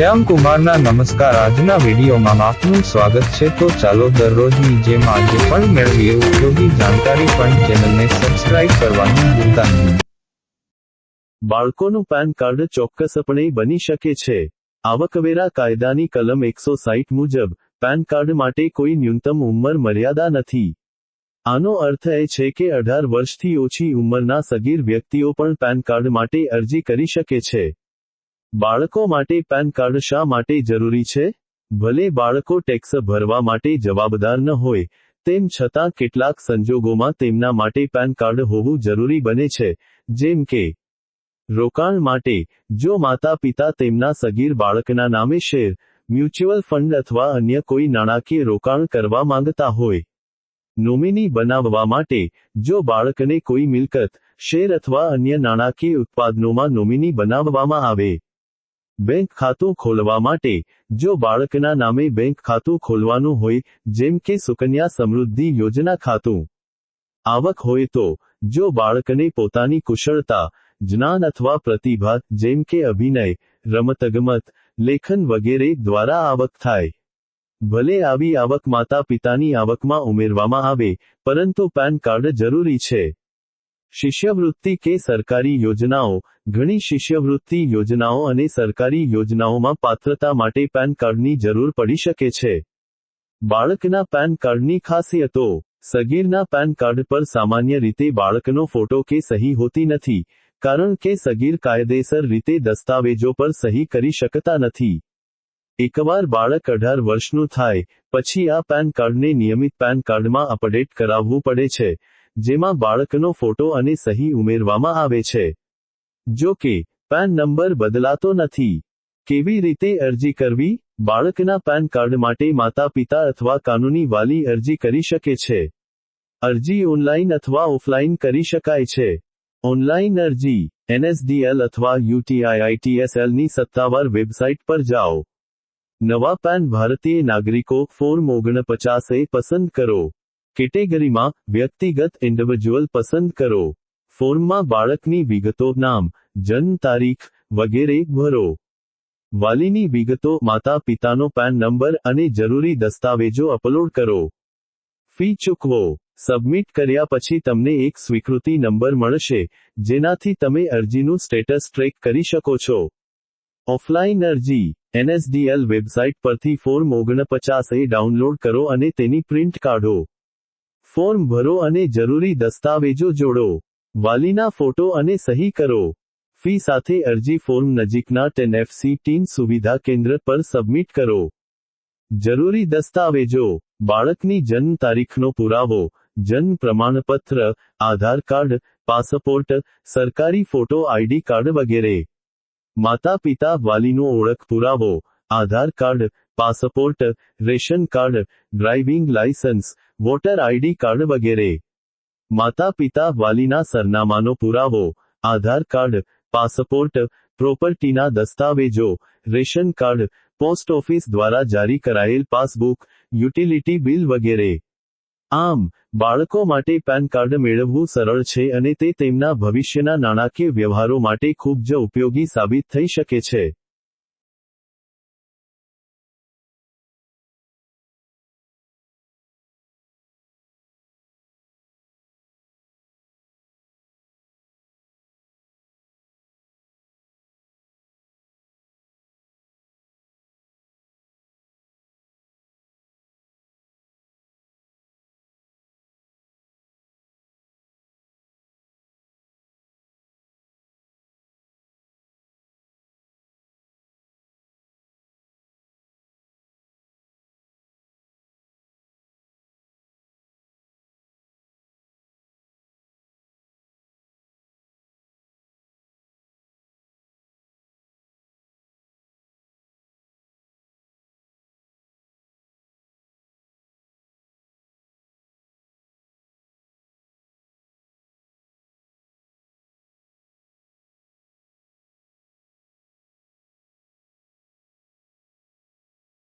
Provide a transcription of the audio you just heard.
શ્યામ કુમારના નમસ્કાર। આજના વિડીયોમાં આપનું સ્વાગત છે। તો ચાલો દરરોજની જેમ આજે પણ મેળવીએ ઉપયોગી જાણકારી। પણ ચેનલને સબસ્ક્રાઇબ કરવાનું ભૂલતા નહીં। બાળકોનું પેન કાર્ડ ચોક્કસપણે બની શકે છે। આવકવેરા કાયદાની કલમ 160 મુજબ પેન કાર્ડ માટે કોઈ ન્યૂનતમ ઉંમર મર્યાદા નથી। આનો અર્થ એ છે કે 18 વર્ષથી ઓછી ઉંમરના સગીર વ્યક્તિઓ પણ પેન કાર્ડ માટે અરજી કરી શકે છે। બાળકો માટે પેન કાર્ડ શા માટે જરૂરી છે? ભલે બાળકો ટેક્સ ભરવા માટે જવાબદાર ન હોય, તેમ છતાં કેટલાક સંજોગોમાં તેમના માટે પેન કાર્ડ હોવું જરૂરી બને છે, જેમ કે રોકાણ માટે, જો માતા-પિતા તેમના સગીર બાળકના નામે શેર, મ્યુચ્યુઅલ ફંડ અથવા અન્ય કોઈ નાણાકીય રોકાણ કરવા માંગતા હોય। નોમિની બનાવવા માટે, જો બાળકને કોઈ મિલકત, શેર અથવા અન્ય નાણાકીય ઉત્પાદનોમાં નોમિની બનાવવામાં આવે। બેંક ખાતું ખોલવા માટે, જો બાળકના નામે બેંક ખાતું ખોલવાનું હોય, જેમ કે સુકન્યા સમૃદ્ધિ યોજના ખાતું। આવક હોય તો, જો બાળકને પોતાની કુશળતા, જ્ઞાન અથવા પ્રતિભા, જેમ કે અભિનય, રમતગમત, લેખન વગેરે દ્વારા આવક થાય। ભલે આવી આવક માતા-પિતાની આવકમાં ઉમેરવામાં આવે, પરંતુ પેન કાર્ડ જરૂરી છે। શિષ્યવૃત્તિ કે સરકારી યોજનાઓ। ઘણી શિષ્યવૃત્તિ યોજનાઓ અને સરકારી યોજનાઓમાં પાત્રતા માટે પેન કાર્ડની જરૂર પડી શકે છે। બાળકના પેન કાર્ડની ખાસિયતો। સગીરના પેન કાર્ડ પર સામાન્ય રીતે બાળકનો ફોટો કે સહી હોતી નથી, કારણ કે સગીર કાયદેસર રીતે દસ્તાવેજો પર સહી કરી શકતા નથી। એકવાર બાળક 18 વર્ષનું થાય, પછી આ પેન કાર્ડને નિયમિત પેન કાર્ડમાં અપડેટ કરાવવું પડે છે, જેમાં બાળકનો ફોટો અને સહી ઉમેરવામાં આવે છે। જો કે, પેન નંબર બદલાતો નથી। કેવી રીતે અરજી કરવી? બાળકના પેન કાર્ડ માટે માતા-પિતા અથવા કાનૂની વાલી અરજી કરી શકે છે। અરજી ઓનલાઈન અથવા ઓફલાઈન કરી શકાય છે। ઓનલાઈન અરજી, NSDL અથવા UTIITSL ની સત્તાવાર વેબસાઇટ પર જાઓ। નવા પેન ભારતીય નાગરિકો ફોર્મ 49A પસંદ કરો। કેટેગરીમાં, વ્યક્તિગત ઇન્ડિવિજ્યુઅલ પસંદ કરો। ફોર્મમાં બાળકની વિગતો, નામ, જન્મ તારીખ, વગેરે ભરો। વાલીની વિગતો, માતા-પિતાનો પેન નંબર અને જરૂરી દસ્તાવેજો અપલોડ કરો। ફી ચૂકવો। સબમિટ કર્યા પછી તમને એક સ્વીકૃતિ નંબર મળશે, જેનાથી તમે અરજીનું સ્ટેટસ ટ્રેક કરી શકો છો। ઓફલાઈન અરજી, NSDL વેબસાઇટ પરથી ફોર્મ 49A ડાઉનલોડ કરો અને તેની પ્રિન્ટ કાઢો। ફોર્મ ભરો અને જરૂરી દસ્તાવેજો જોડો। વાલીના ફોટો અને સહી કરો। ફી સાથે અરજી ફોર્મ નજીકના 10FC ટીન સુવિધા કેન્દ્ર પર સબમિટ કરો। જરૂરી દસ્તાવેજો, બાળકની જન્મ તારીખનો પુરાવો, જન્મ પ્રમાણપત્ર, આધાર કાર્ડ, પાસપોર્ટ, સરકારી ફોટો ID કાર્ડ વગેરે। માતા-પિતા વાલીનો ઓળખ પુરાવો, Aadhaar card, passport, ration card, driving licence, voter ID card વગેરે। માતા-પિતા વાલીના સરનામાનો પુરાવો, આધાર કાર્ડ, પાસપોર્ટ, પ્રોપર્ટીના દસ્તાવેજો, રેશન કાર્ડ, પોસ્ટ ઓફિસ દ્વારા જારી કરાયેલ પાસબુક, યુટિલિટી બિલ વગેરે। આમ, બાળકો માટે પેન કાર્ડ મેળવવું સરળ છે અને તે તેમના ભવિષ્યના નાણાકીય વ્યવહારો માટે ખૂબ જ ઉપયોગી સાબિત થઈ શકે છે।